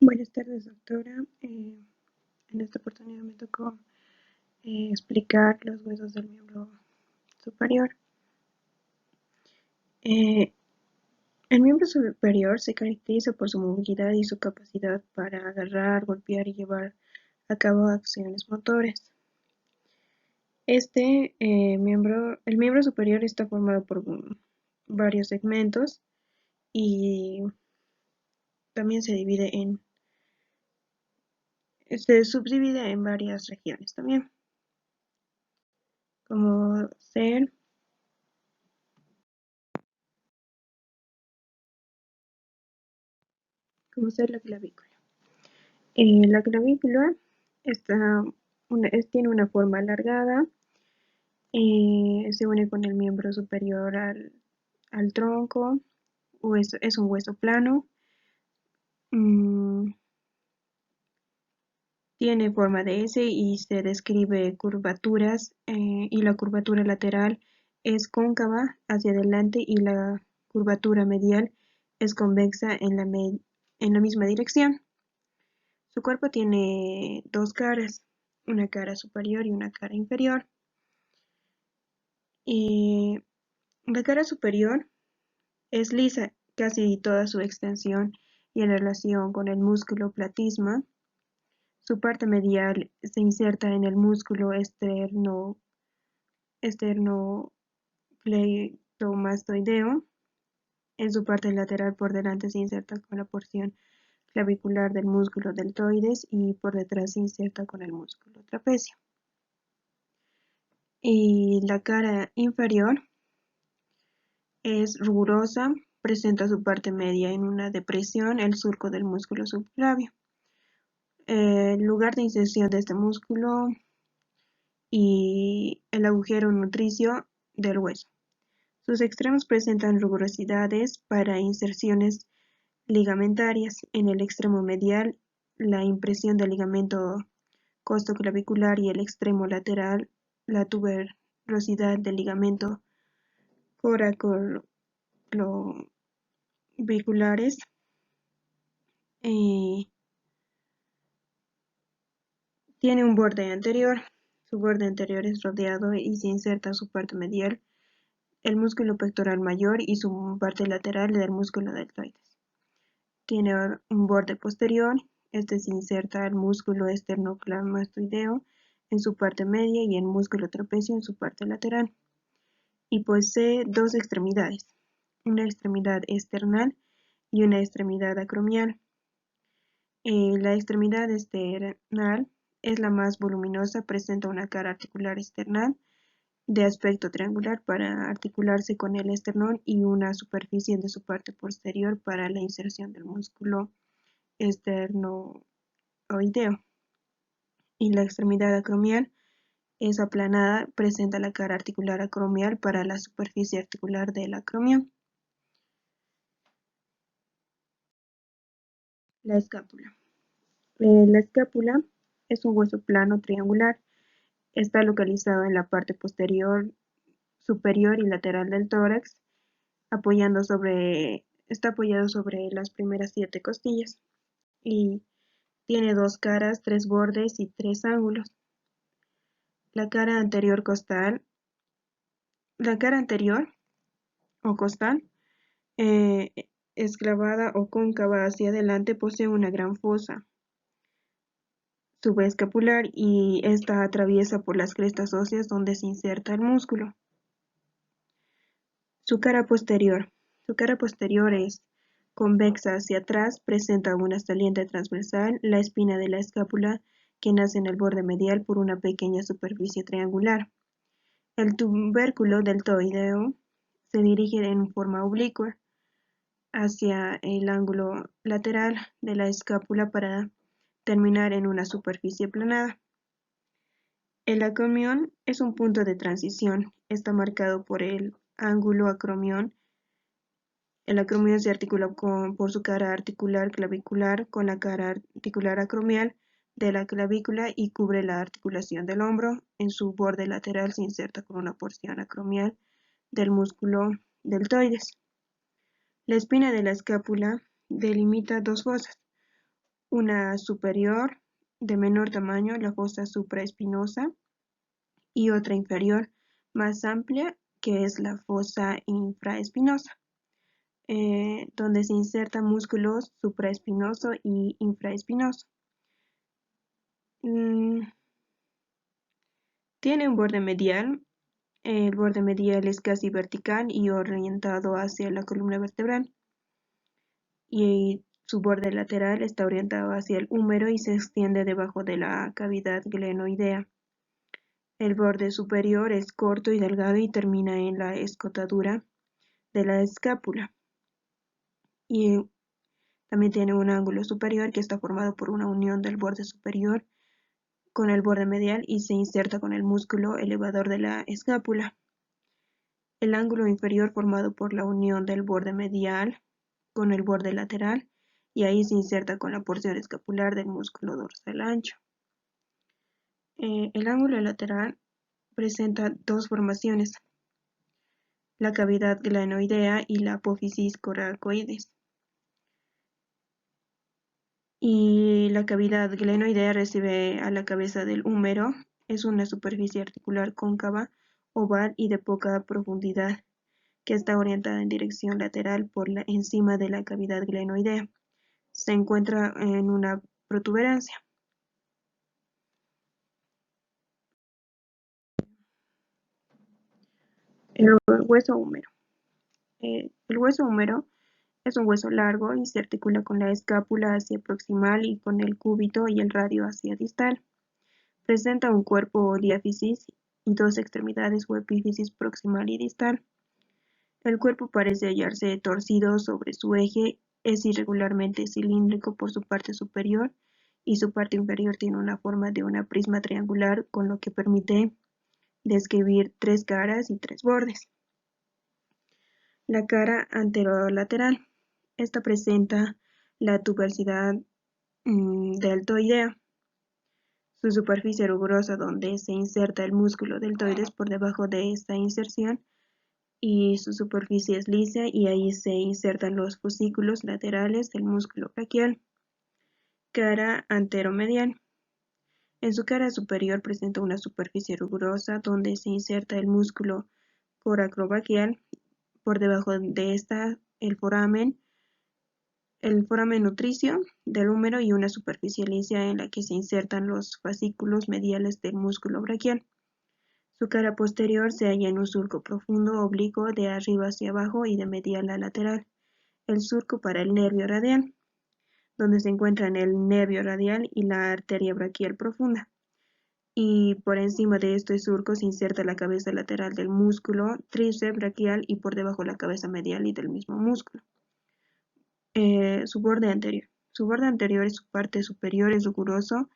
Buenas tardes, doctora. En esta oportunidad me tocó explicar los huesos del miembro superior. Eh, el miembro superior se caracteriza por su movilidad y su capacidad para agarrar, golpear y llevar a cabo acciones motores. El miembro superior está formado por varios segmentos y también se subdivide en varias regiones también, como ser la clavícula. La clavícula tiene una forma alargada, se une con el miembro superior al tronco, es un hueso plano, mm, tiene forma de S y se describe curvaturas, y la curvatura lateral es cóncava hacia adelante y la curvatura medial es convexa en la misma dirección. Su cuerpo tiene dos caras, una cara superior y una cara inferior. La cara superior es lisa casi toda su extensión y en relación con el músculo platysma. Su parte medial se inserta en el músculo esternocleidomastoideo. En su parte lateral por delante se inserta con la porción clavicular del músculo deltoides y por detrás se inserta con el músculo trapecio. Y la cara inferior es rugosa, presenta su parte media en una depresión, el surco del músculo subclavio. El lugar de inserción de este músculo y el agujero nutricio del hueso. Sus extremos presentan rugosidades para inserciones ligamentarias. En el extremo medial, la impresión del ligamento costoclavicular y el extremo lateral, la tuberosidad del ligamento coracorbiculares. Tiene un borde anterior. Su borde anterior es rodeado y se inserta su parte medial, el músculo pectoral mayor y su parte lateral del músculo deltoides. Tiene un borde posterior. Se inserta el músculo esternocleidomastoideo en su parte media y el músculo trapecio en su parte lateral. Y posee dos extremidades, una extremidad esternal y una extremidad acromial. La extremidad esternal es la más voluminosa, presenta una cara articular external de aspecto triangular para articularse con el esternón y una superficie de su parte posterior para la inserción del músculo esternoideo. Y la extremidad acromial es aplanada, presenta la cara articular acromial para la superficie articular del acromion. La escápula. La escápula es un hueso plano triangular. Está localizado en la parte posterior, superior y lateral del tórax, está apoyado sobre las primeras 7 costillas y tiene dos caras, 3 bordes y 3 ángulos. La cara anterior o costal, eh, esclavada o cóncava hacia adelante, posee una gran fosa subescapular y esta atraviesa por las crestas óseas donde se inserta el músculo. Su cara posterior es convexa hacia atrás, presenta una saliente transversal, la espina de la escápula que nace en el borde medial por una pequeña superficie triangular. El tubérculo deltoideo se dirige en forma oblicua hacia el ángulo lateral de la escápula para terminar en una superficie aplanada. El acromion es un punto de transición, está marcado por el ángulo acromion. El acromion se articula por su cara articular clavicular con la cara articular acromial de la clavícula y cubre la articulación del hombro. En su borde lateral se inserta con una porción acromial del músculo deltoides. La espina de la escápula delimita dos fosas, una superior de menor tamaño, la fosa supraespinosa, y otra inferior más amplia, que es la fosa infraespinosa, donde se insertan músculos supraespinoso y infraespinoso. Tiene un borde medial. El borde medial es casi vertical y orientado hacia la columna vertebral, y su borde lateral está orientado hacia el húmero y se extiende debajo de la cavidad glenoidea. El borde superior es corto y delgado y termina en la escotadura de la escápula, y también tiene un ángulo superior que está formado por una unión del borde superior con el borde medial y se inserta con el músculo elevador de la escápula. El ángulo inferior formado por la unión del borde medial con el borde lateral, y ahí se inserta con la porción escapular del músculo dorsal ancho. El ángulo lateral presenta dos formaciones: la cavidad glenoidea y la apófisis coracoides. Y la cavidad glenoidea recibe a la cabeza del húmero. Es una superficie articular cóncava, oval y de poca profundidad, que está orientada en dirección lateral por encima de la cavidad glenoidea. Se encuentra en una protuberancia. El hueso húmero. El hueso húmero es un hueso largo y se articula con la escápula hacia proximal y con el cúbito y el radio hacia distal. Presenta un cuerpo o diáfisis y dos extremidades o epífisis proximal y distal. El cuerpo parece hallarse torcido sobre su eje, es irregularmente cilíndrico por su parte superior y su parte inferior tiene una forma de una prisma triangular, con lo que permite describir tres caras y tres bordes. La cara anterolateral. Esta presenta la tuberosidad deltoidea. Su superficie rugosa, donde se inserta el músculo deltoides por debajo de esta inserción, y su superficie es lisa y ahí se insertan los fascículos laterales del músculo braquial. Cara anteromedial. En su cara superior presenta una superficie rugosa donde se inserta el músculo coracobraquial, por debajo de esta el foramen nutricio del húmero y una superficie lisa en la que se insertan los fascículos mediales del músculo braquial. Su cara posterior se halla en un surco profundo oblicuo de arriba hacia abajo y de medial a lateral, el surco para el nervio radial, donde se encuentran el nervio radial y la arteria braquial profunda. Y por encima de este surco se inserta la cabeza lateral del músculo tríceps braquial y por debajo la cabeza medial y del mismo músculo. Su borde anterior. Su borde anterior en su parte superior es rugoso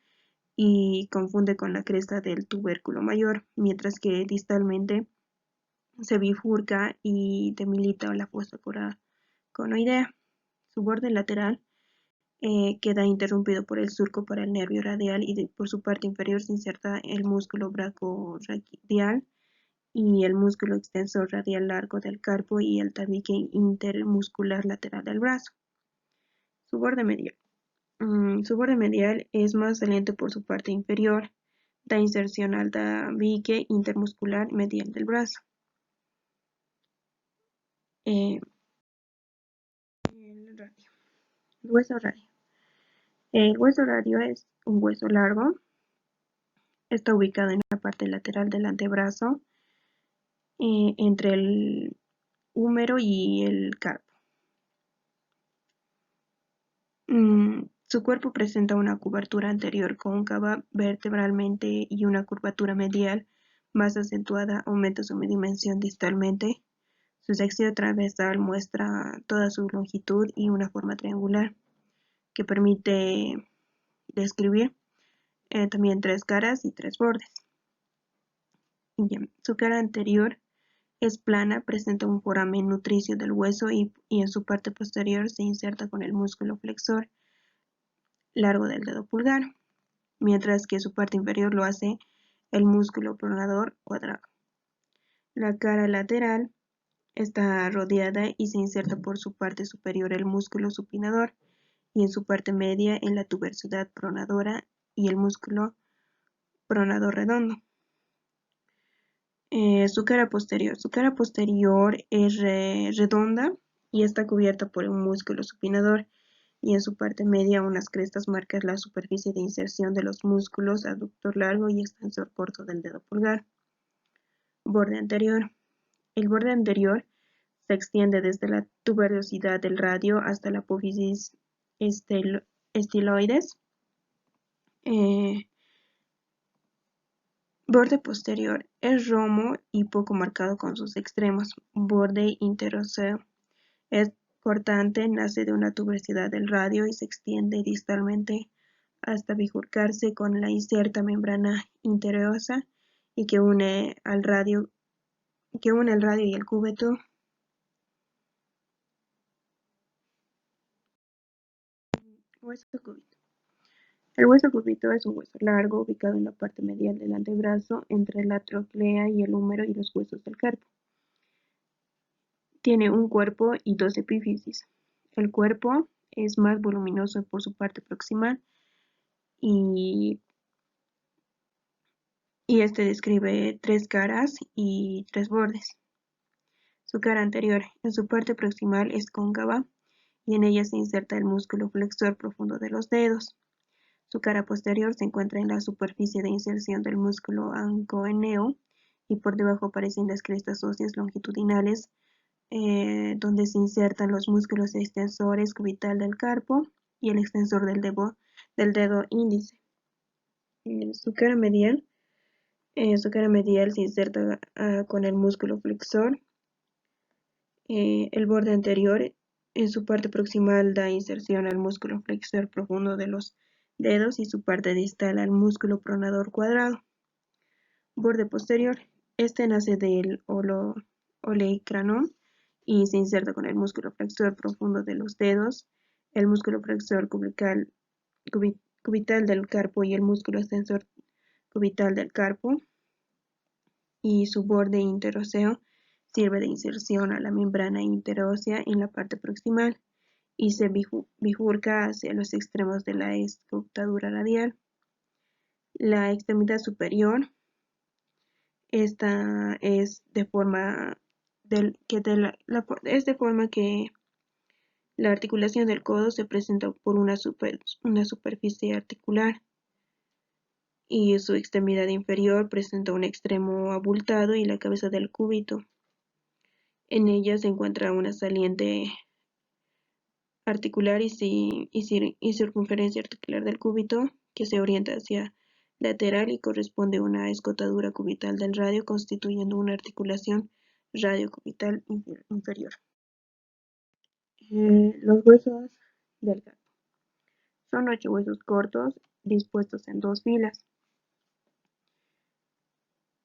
y confunde con la cresta del tubérculo mayor, mientras que distalmente se bifurca y demilita la fosa coraconoidea. Su borde lateral queda interrumpido por el surco para el nervio radial y por su parte inferior se inserta el músculo brachioradial y el músculo extensor radial largo del carpo y el tabique intermuscular lateral del brazo. Su borde medial. Su borde medial es más saliente por su parte inferior, da inserción al tabique intermuscular medial del brazo. El radio. El hueso radio. El hueso radio es un hueso largo. Está ubicado en la parte lateral del antebrazo, entre el húmero y el carpo. Su cuerpo presenta una curvatura anterior cóncava vertebralmente y una curvatura medial más acentuada, aumenta su dimensión distalmente. Su sección transversal muestra toda su longitud y una forma triangular que permite describir también tres caras y tres bordes. Bien, su cara anterior es plana, presenta un foramen nutricio del hueso y en su parte posterior se inserta con el músculo flexor largo del dedo pulgar, mientras que su parte inferior lo hace el músculo pronador cuadrado. La cara lateral está rodeada y se inserta por su parte superior el músculo supinador y en su parte media en la tuberosidad pronadora y el músculo pronador redondo. Su cara posterior. Su cara posterior es redonda y está cubierta por un músculo supinador, y en su parte media unas crestas marcan la superficie de inserción de los músculos aductor largo y extensor corto del dedo pulgar. Borde anterior. El borde anterior se extiende desde la tuberosidad del radio hasta la apófisis estiloides. Borde posterior es romo y poco marcado con sus extremos. Borde interóseo es cortante, nace de una tuberosidad del radio y se extiende distalmente hasta bifurcarse con la inserta membrana interosa y que une el radio y el cúbito. Hueso cúbito. El hueso cúbito es un hueso largo ubicado en la parte medial del antebrazo entre la trochlea y el húmero y los huesos del carpo. Tiene un cuerpo y dos epífisis. El cuerpo es más voluminoso por su parte proximal y este describe tres caras y tres bordes. Su cara anterior, en su parte proximal, es cóncava y en ella se inserta el músculo flexor profundo de los dedos. Su cara posterior se encuentra en la superficie de inserción del músculo ancoeneo y por debajo aparecen las crestas óseas longitudinales donde se insertan los músculos extensores cubital del carpo y el extensor del dedo índice. Su cara medial se inserta con el músculo flexor. El borde anterior en su parte proximal da inserción al músculo flexor profundo de los dedos y su parte distal al músculo pronador cuadrado. Borde posterior. Este nace del olecranon y se inserta con el músculo flexor profundo de los dedos, el músculo flexor cubital del carpo y el músculo extensor cubital del carpo, y su borde interóseo sirve de inserción a la membrana interósea en la parte proximal y se bifurca hacia los extremos de la escotadura radial. La extremidad superior, esta es de forma que la articulación del codo se presenta por una superficie articular y su extremidad inferior presenta un extremo abultado y la cabeza del cúbito. En ella se encuentra una saliente articular y circunferencia articular del cúbito que se orienta hacia lateral y corresponde a una escotadura cubital del radio, constituyendo una articulación radiocubital inferior. Los huesos del carpo. Son 8 huesos cortos dispuestos en dos filas.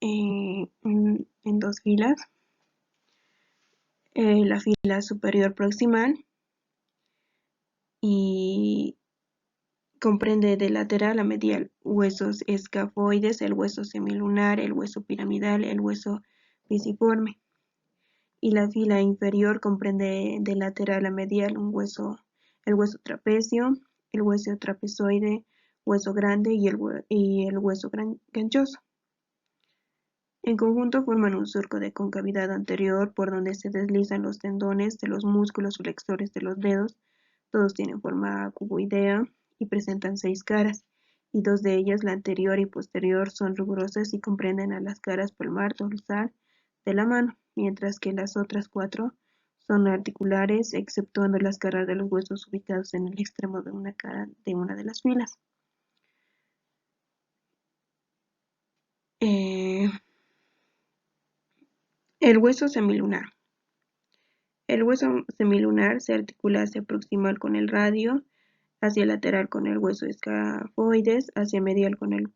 En dos filas. La fila superior proximal y comprende de lateral a medial huesos escafoides, el hueso semilunar, el hueso piramidal, el hueso pisiforme. Y la fila inferior comprende de lateral a medial el hueso trapecio, el hueso trapezoide, hueso grande y el hueso ganchoso. En conjunto forman un surco de concavidad anterior por donde se deslizan los tendones de los músculos flexores de los dedos. Todos tienen forma cuboidea y presentan 6 caras, y 2 de ellas, la anterior y posterior, son rugosas y comprenden a las caras palmar dorsal de la mano, mientras que las otras 4 son articulares, exceptuando las caras de los huesos ubicados en el extremo de una cara de una de las filas. El hueso semilunar. El hueso semilunar se articula hacia proximal con el radio, hacia lateral con el hueso escafoides, hacia medial con el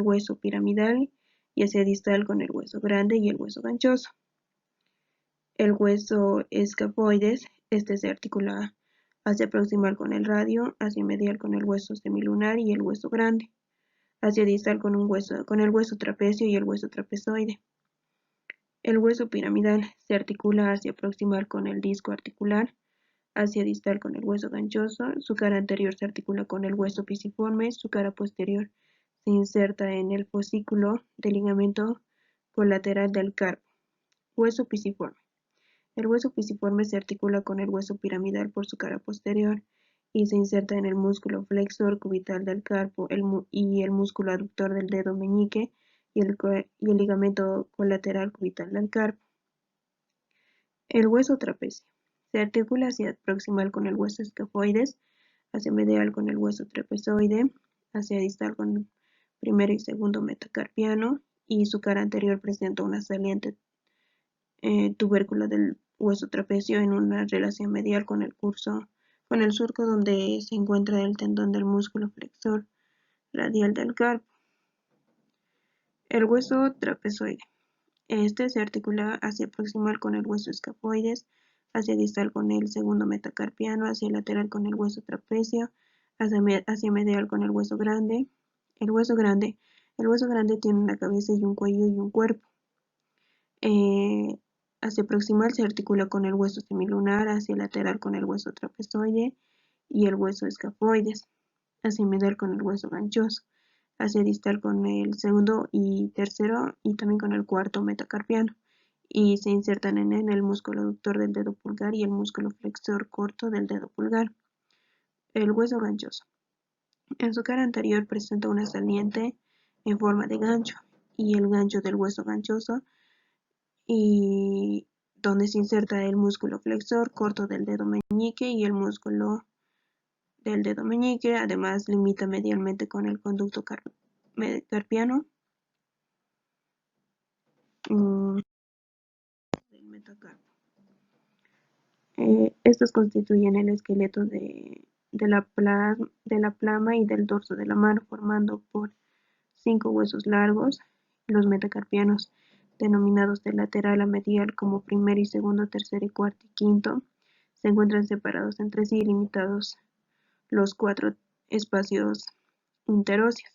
hueso piramidal y hacia distal con el hueso grande y el hueso ganchoso. El hueso escafoides, se articula hacia proximal con el radio, hacia medial con el hueso semilunar y el hueso grande, hacia distal con el hueso trapecio y el hueso trapezoide. El hueso piramidal se articula hacia proximal con el disco articular, hacia distal con el hueso ganchoso, su cara anterior se articula con el hueso pisiforme, su cara posterior se inserta en el fascículo del ligamento colateral del carpo. Hueso pisiforme. El hueso pisiforme se articula con el hueso piramidal por su cara posterior y se inserta en el músculo flexor cubital del carpo y el músculo aductor del dedo meñique y el ligamento colateral cubital del carpo. El hueso trapecio. Se articula hacia proximal con el hueso escafoides, hacia medial con el hueso trapezoide, hacia distal con el primero y segundo metacarpiano, y su cara anterior presenta una saliente tubérculo del hueso trapecio en una relación medial con el surco donde se encuentra el tendón del músculo flexor radial del carpo. El hueso trapezoide. Este se articula hacia proximal con el hueso escafoides, hacia distal con el segundo metacarpiano, hacia lateral con el hueso trapecio, hacia medial con el hueso grande. El hueso grande tiene una cabeza y un cuello y un cuerpo. Hacia proximal se articula con el hueso semilunar, hacia lateral con el hueso trapezoide y el hueso escafoides, hacia medial con el hueso ganchoso, hacia distal con el segundo y tercero y también con el cuarto metacarpiano, y se insertan en él el músculo aductor del dedo pulgar y el músculo flexor corto del dedo pulgar. El hueso ganchoso. En su cara anterior presenta una saliente en forma de gancho y el gancho del hueso ganchoso y donde se inserta el músculo flexor corto del dedo meñique y el músculo del dedo meñique. Además limita medialmente con el conducto carpiano del metacarpo. Estos constituyen el esqueleto de la plama y del dorso de la mano, formando por 5 huesos largos. Los metacarpianos, denominados de lateral a medial como primero y segundo, tercero y cuarto y quinto, se encuentran separados entre sí y limitados los 4 espacios interóseos.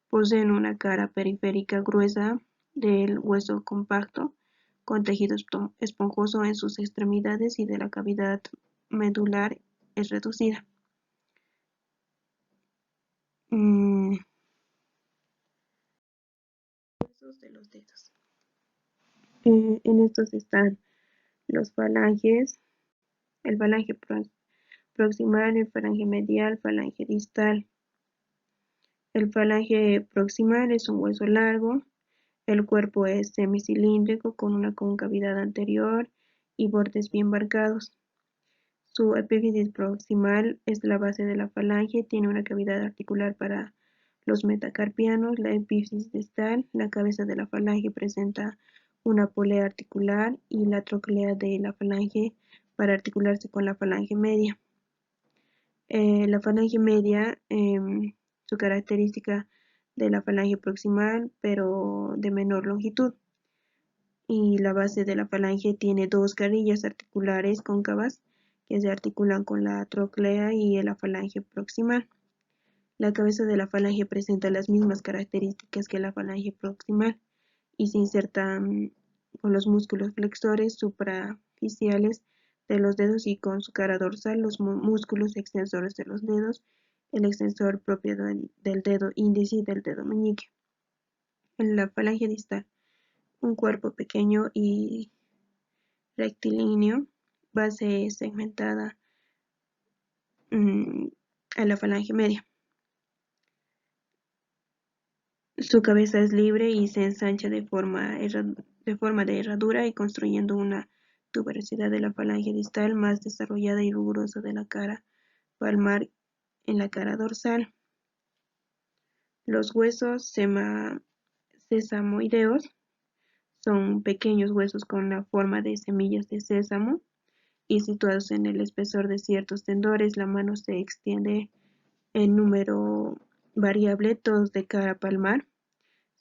Poseen una cara periférica gruesa del hueso compacto, con tejido esponjoso en sus extremidades y de la cavidad medular es reducida. Huesos de los dedos. En estos están los falanges, el falange proximal, el falange medial, falange distal. El falange proximal es un hueso largo, el cuerpo es semicilíndrico con una concavidad anterior y bordes bien marcados. Su epífisis proximal es la base de la falange, tiene una cavidad articular para los metacarpianos. La epífisis distal, la cabeza de la falange, presenta una polea articular y la troclea de la falange para articularse con la falange media. La falange media, su característica de la falange proximal, pero de menor longitud. Y la base de la falange tiene 2 carillas articulares cóncavas que se articulan con la troclea y la falange proximal. La cabeza de la falange presenta las mismas características que la falange proximal y se insertan con los músculos flexores supraficiales de los dedos y con su cara dorsal los músculos extensores de los dedos, el extensor propio del dedo índice y del dedo meñique. En la falange distal, un cuerpo pequeño y rectilíneo, base segmentada a la falange media. Su cabeza es libre y se ensancha de forma de herradura y construyendo una tuberosidad de la falange distal más desarrollada y rigurosa de la cara palmar en la cara dorsal. Los huesos sesamoideos son pequeños huesos con la forma de semillas de sésamo y situados en el espesor de ciertos tendones. La mano se extiende en número variable, todos de cara palmar.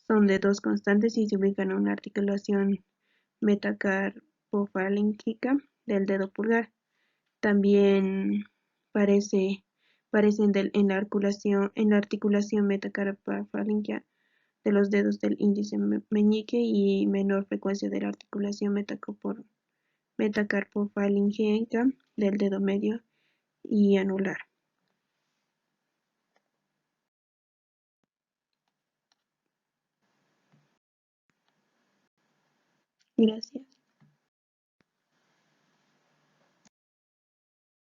Son de 2 constantes y se ubican en una articulación metacarpofalángica del dedo pulgar. También parecen en la articulación metacarpofalángica de los dedos del índice meñique y menor frecuencia de la articulación metacarpofalangénica del dedo medio y anular. Gracias.